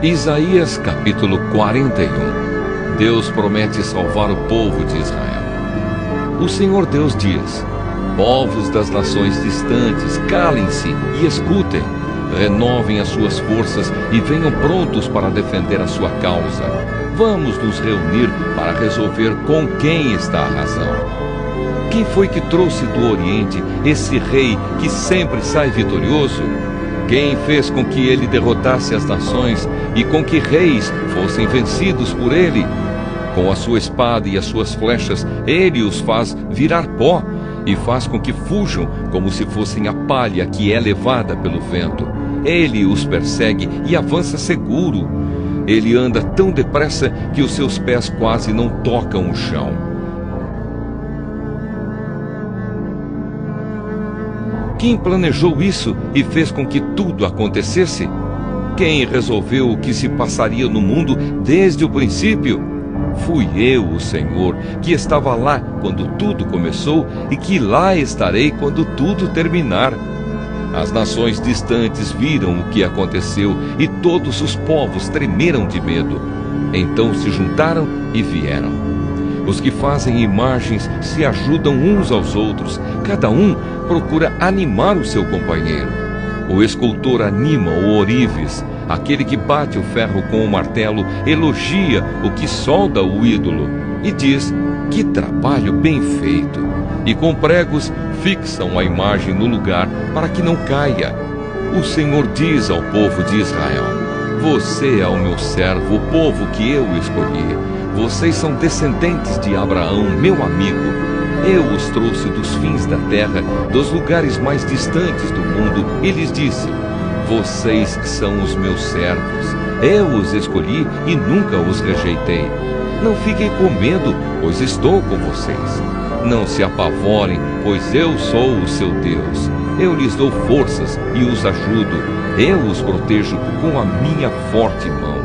Isaías capítulo 41. Deus promete salvar o povo de Israel. O Senhor Deus diz: povos das nações distantes, calem-se e escutem. Renovem as suas forças e venham prontos para defender a sua causa. Vamos nos reunir para resolver com quem está a razão. Quem foi que trouxe do Oriente esse rei que sempre sai vitorioso? Quem fez com que ele derrotasse as nações e com que reis fossem vencidos por ele? Com a sua espada e as suas flechas, ele os faz virar pó e faz com que fujam como se fossem a palha que é levada pelo vento. Ele os persegue e avança seguro. Ele anda tão depressa que os seus pés quase não tocam o chão. Quem planejou isso e fez com que tudo acontecesse? Quem resolveu o que se passaria no mundo desde o princípio? Fui eu, o Senhor, que estava lá quando tudo começou e que lá estarei quando tudo terminar. As nações distantes viram o que aconteceu e todos os povos tremeram de medo. Então se juntaram e vieram. Os que fazem imagens se ajudam uns aos outros, cada um procura animar o seu companheiro. O escultor anima o ourives, aquele que bate o ferro com o martelo elogia o que solda o ídolo e diz: que trabalho bem feito! E com pregos fixam a imagem no lugar para que não caia. O Senhor diz ao povo de Israel: você é o meu servo, o povo que eu escolhi. Vocês são descendentes de Abraão, meu amigo. Eu os trouxe dos fins da terra, dos lugares mais distantes do mundo, e lhes disse: vocês são os meus servos. Eu os escolhi e nunca os rejeitei. Não fiquem com medo, pois estou com vocês. Não se apavorem, pois eu sou o seu Deus. Eu lhes dou forças e os ajudo. Eu os protejo com a minha forte mão.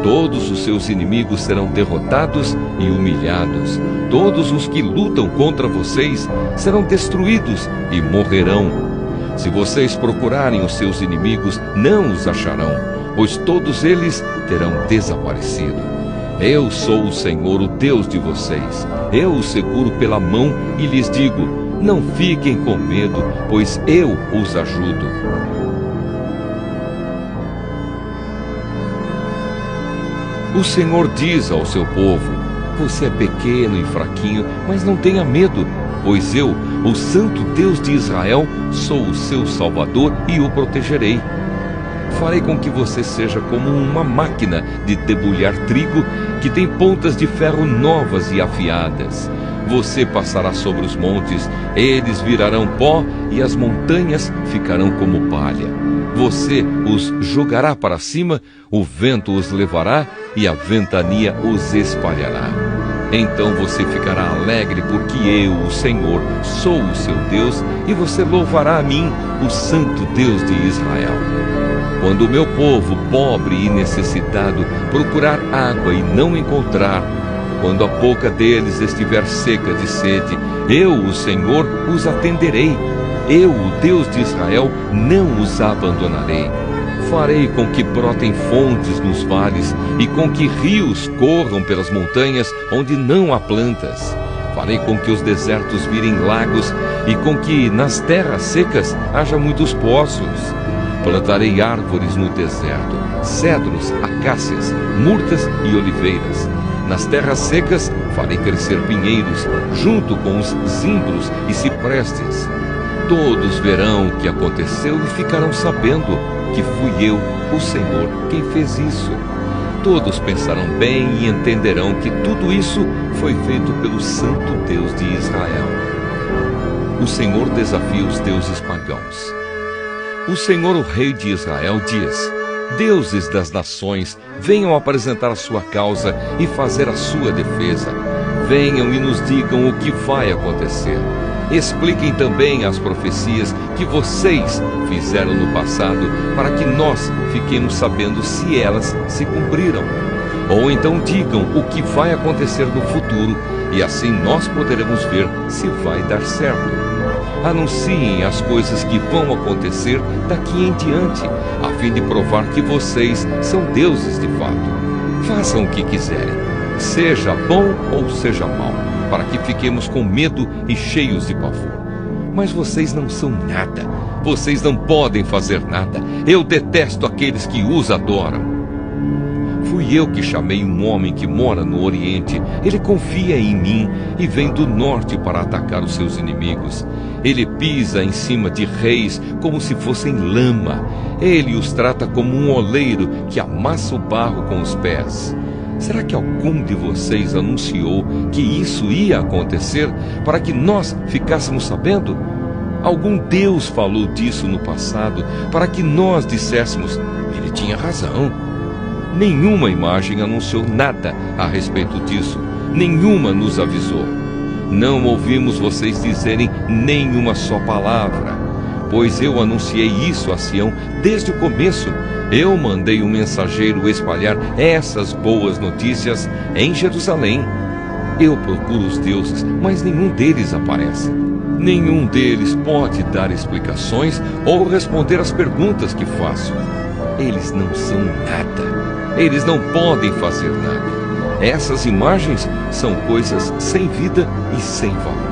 Todos os seus inimigos serão derrotados e humilhados. Todos os que lutam contra vocês serão destruídos e morrerão. Se vocês procurarem os seus inimigos, não os acharão, pois todos eles terão desaparecido. Eu sou o Senhor, o Deus de vocês. Eu os seguro pela mão e lhes digo: não fiquem com medo, pois eu os ajudo. O Senhor diz ao seu povo: você é pequeno e fraquinho, mas não tenha medo, pois eu, o Santo Deus de Israel, sou o seu Salvador e o protegerei. Farei com que você seja como uma máquina de debulhar trigo que tem pontas de ferro novas e afiadas. Você passará sobre os montes, eles virarão pó e as montanhas ficarão como palha. Você os jogará para cima, o vento os levará e a ventania os espalhará. Então você ficará alegre porque eu, o Senhor, sou o seu Deus e você louvará a mim, o Santo Deus de Israel. Quando o meu povo, pobre e necessitado, procurar água e não encontrar, quando a boca deles estiver seca de sede, eu, o Senhor, os atenderei. Eu, o Deus de Israel, não os abandonarei. Farei com que brotem fontes nos vales e com que rios corram pelas montanhas onde não há plantas. Farei com que os desertos virem lagos e com que nas terras secas haja muitos poços. Plantarei árvores no deserto, cedros, acácias, murtas e oliveiras. Nas terras secas farei crescer pinheiros, junto com os zimbros e ciprestes. Todos verão o que aconteceu e ficarão sabendo que fui eu, o Senhor, quem fez isso. Todos pensarão bem e entenderão que tudo isso foi feito pelo Santo Deus de Israel. O Senhor desafia os deuses pagãos. O Senhor, o Rei de Israel, diz: deuses das nações, venham apresentar a sua causa e fazer a sua defesa. Venham e nos digam o que vai acontecer. Expliquem também as profecias que vocês fizeram no passado, para que nós fiquemos sabendo se elas se cumpriram. Ou então digam o que vai acontecer no futuro, e assim nós poderemos ver se vai dar certo. anunciem as coisas que vão acontecer daqui em diante, a fim de provar que vocês são deuses de fato. Façam o que quiserem, seja bom ou seja mal, para que fiquemos com medo e cheios de pavor. Mas vocês não são nada, vocês não podem fazer nada. Eu detesto aqueles que os adoram. Fui eu que chamei um homem que mora no Oriente. Ele confia em mim e vem do norte para atacar os seus inimigos. Ele pisa em cima de reis como se fossem lama. Ele os trata como um oleiro que amassa o barro com os pés. Será que algum de vocês anunciou que isso ia acontecer para que nós ficássemos sabendo? Algum Deus falou disso no passado para que nós disséssemos: ele tinha razão. Nenhuma imagem anunciou nada a respeito disso. Nenhuma nos avisou. Não ouvimos vocês dizerem nenhuma só palavra, pois eu anunciei isso a Sião desde o começo. Eu mandei um mensageiro espalhar essas boas notícias em Jerusalém. Eu procuro os deuses, mas nenhum deles aparece. Nenhum deles pode dar explicações ou responder às perguntas que faço. Eles não são nada. Eles não podem fazer nada. Essas imagens são coisas sem vida e sem valor.